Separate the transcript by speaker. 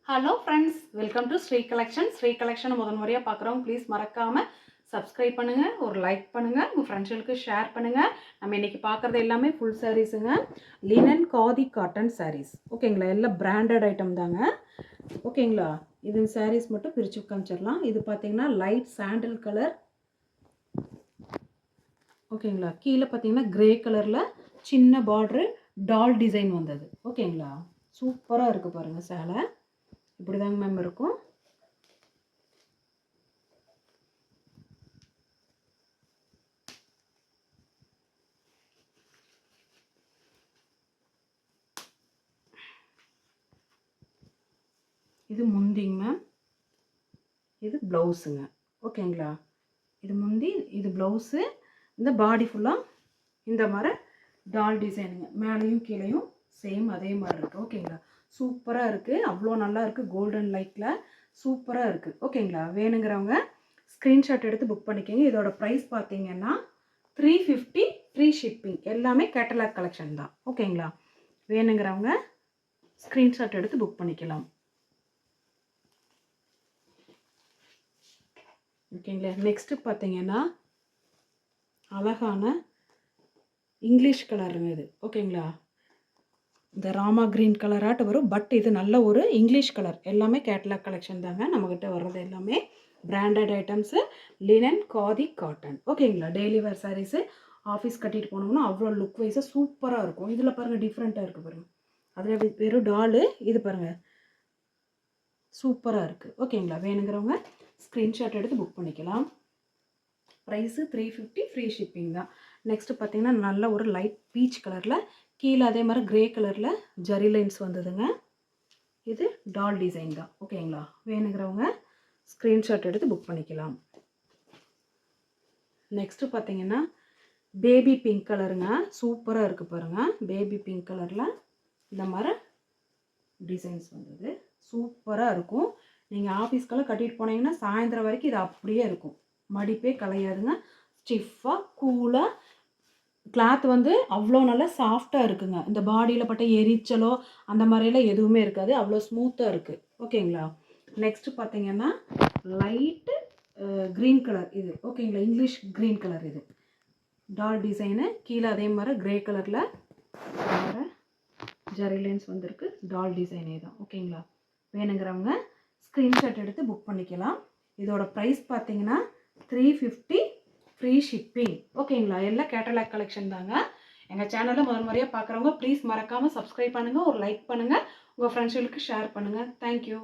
Speaker 1: Hello friends, welcome to Sri collection. Sri கலெக்ஷனை முதல் முறையாக பார்க்குறவங்க ப்ளீஸ் மறக்காமல் சப்ஸ்கிரைப் பண்ணுங்கள், ஒரு லைக் பண்ணுங்கள், உங்கள் ஃப்ரெண்ட்ஸுகளுக்கு ஷேர் பண்ணுங்கள். நம்ம இன்றைக்கி பார்க்குறது எல்லாமே ஃபுல் சாரீஸுங்க. Linen khadi cotton saris. ஓகேங்களா, எல்லாம் பிராண்டட் ஐட்டம் தாங்க. ஓகேங்களா, இது சாரீஸ் மட்டும் பிரித்து காமிச்சிடலாம். இது பார்த்தீங்கன்னா லைட் சாண்டில் கலர். ஓகேங்களா, கீழே பார்த்தீங்கன்னா கிரே கலரில் சின்ன பார்ட்ரு டால் டிசைன் வந்தது. ஓகேங்களா, சூப்பராக இருக்குது பாருங்கள். சேலை இப்படி தாங்க மேம் இருக்கும். இது முந்திங்க மேம், இது ப்ளவுஸுங்க. ஓகேங்களா, இது முந்தி, இது ப்ளவுஸு. இந்த பாடி ஃபுல்லாக இந்த மாதிரி டால் டிசைனுங்க, மேலேயும் கீழேயும் சேம் அதே மாதிரி இருக்குது. ஓகேங்களா, சூப்பராக இருக்குது, அவ்வளோ நல்லா இருக்குது. கோல்டன் லைட்டில் சூப்பராக இருக்குது. ஓகேங்களா, வேணுங்கிறவங்க ஸ்க்ரீன்ஷாட் எடுத்து புக் பண்ணிக்கோங்க. இதோட ப்ரைஸ் பார்த்தீங்கன்னா 350 ஃப்ரீ ஷிப்பிங். எல்லாமே கேட்டலாக் கலெக்ஷன் தான். ஓகேங்களா, வேணுங்கிறவங்க ஸ்க்ரீன்ஷாட் எடுத்து புக் பண்ணிக்கலாம். ஓகேங்களா, நெக்ஸ்ட்டு பார்த்தீங்கன்னா அழகான இங்கிலீஷ் கலருங்க இது. ஓகேங்களா, இந்த ராமா க்ரீன் கலராட்டு வரும், பட் இது நல்ல ஒரு இங்கிலீஷ் கலர். எல்லாமே கேட்டலாக் கலெக்ஷன் தாங்க. நம்மக்கிட்ட வர்றது எல்லாமே branded items, linen khadi cotton. ஓகேங்களா, டெய்லி வேர் சாரீஸு, ஆஃபீஸ் கட்டிட்டு போனோம்னா அவ்வளோ லுக் வைஸாக சூப்பராக இருக்கும். இதில் பாருங்கள், டிஃப்ரெண்ட்டாக இருக்குது பாருங்கள். அதில் வெறும் டாலு, இது பாருங்கள் சூப்பராக இருக்குது. ஓகேங்களா, வேணுங்கிறவங்க ஸ்க்ரீன்ஷாட் எடுத்து புக் பண்ணிக்கலாம். ப்ரைஸு 350 ஃப்ரீ ஷிப்பிங் தான். நெக்ஸ்ட்டு பார்த்தீங்கன்னா நல்ல ஒரு லைட் பீச் கலரில், கீழே அதே மாதிரி க்ரே கலரில் ஜரி லைன்ஸ் வந்ததுங்க. இது டால் டிசைன் தான். ஓகேங்களா, வேணுங்கிறவங்க ஸ்க்ரீன்ஷாட் எடுத்து புக் பண்ணிக்கலாம். நெக்ஸ்ட்டு பார்த்தீங்கன்னா பேபி பிங்க் கலருங்க, சூப்பராக இருக்குது பாருங்கள். பேபி பிங்க் கலரில் இந்த மாதிரி டிசைன்ஸ் வந்தது, சூப்பராக இருக்கும். நீங்கள் ஆஃபீஸ்க்கெல்லாம் கட்டிட்டு போனீங்கன்னா சாயந்தரம் வரைக்கும் இது அப்படியே இருக்கும், மடிப்பே கலையாதுங்க. ஸ்டிஃபாக கூலாக, கிளாத் வந்து அவ்வளோ நல்லா சாஃப்டாக இருக்குங்க. இந்த பாடியில் பட்ட எரிச்சலோ அந்த மாதிரியெல்லாம் எதுவுமே இருக்காது, அவ்வளோ ஸ்மூத்தாக இருக்குது. ஓகேங்களா, நெக்ஸ்ட்டு பார்த்தீங்கன்னா லைட்டு க்ரீன் கலர் இது. ஓகேங்களா, இங்கிலீஷ் க்ரீன் கலர். இது டால் டிசைனு, கீழே அதே மாதிரி க்ரே கலரில் ஜரி லைன்ஸ் வந்திருக்கு, டால் டிசைனே தான். ஓகேங்களா, வேணுங்கிறவங்க ஸ்க்ரீன்ஷாட் எடுத்து புக் பண்ணிக்கலாம். இதோட ப்ரைஸ் பார்த்தீங்கன்னா 350 ஃப்ரீ ஷிப்பிங். ஓகேங்களா, எல்லாம் கேட்டலாக் கலெக்ஷன் தாங்க. எங்கள் சேனலில் முதல் முறையாக பார்க்குறவங்க ப்ளீஸ் மறக்காமல் சப்ஸ்கிரைப் பண்ணுங்கள், ஒரு லைக் பண்ணுங்கள், உங்கள் ஃப்ரெண்ட்ஸுகளுக்கு ஷேர் பண்ணுங்கள். தேங்க்யூ.